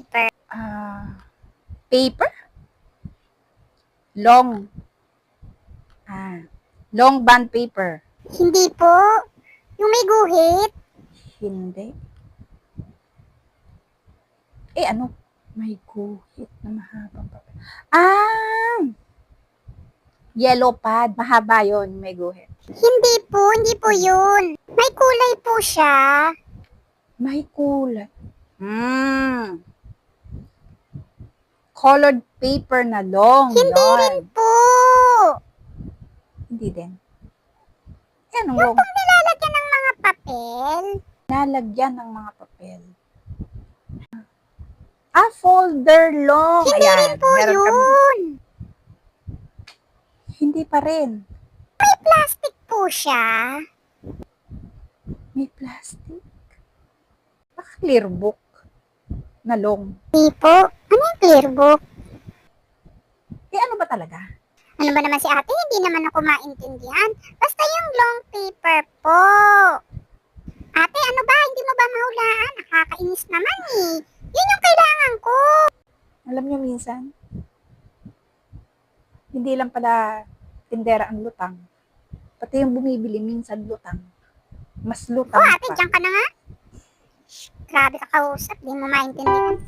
paper. Paper? Long. Long bond paper. Hindi po. Yung may guhit. Hindi. Ano? May guhit na mahabang papel. Yellow pad. Mahaba yon, may guhit. Hindi po yun. May kulay po siya. May kulay. Colored paper na long. Hindi Yun. rin po. Hindi din. Anong Yung long? pong nilalagyan ng mga papel. Nalagyan ng mga papel. Folder long. Hindi Ayan. rin po Meron yun. kami- Hindi pa rin. May plastic po siya. May plastic. Baka clear book na long. Hindi po. Ano yung clear book? Ano ba talaga? Ano ba naman si ate? Hindi naman ako maintindihan. Basta yung long paper po. Ate, ano ba? Hindi mo ba mahulaan? Nakakainis naman eh. Yun yung kailangan ko. Alam niyo minsan, hindi lang pala tindera ang lutang. Pati yung bumibili minsan lutang. Mas lutang Ate, pa. diyan ka na nga. Grabe ka kausap. Di mo maintindihan.